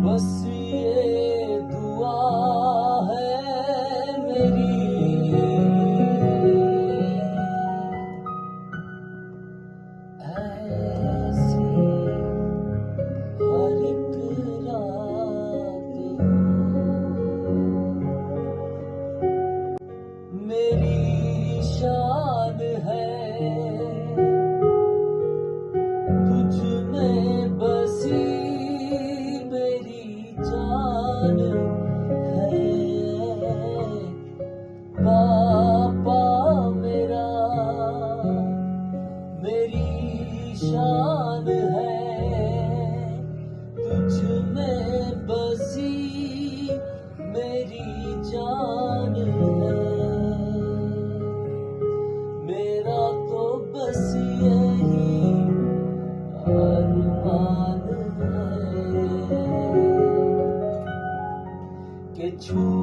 बस ये दुआ है मेरी, ऐसी हर एक रात मेरी शान है तुझ में बसी मेरी जान है। पापा मेरा मेरी शान है तुझ में बसी मेरी जान है। मेरा तो बस यही अरमान है कि छू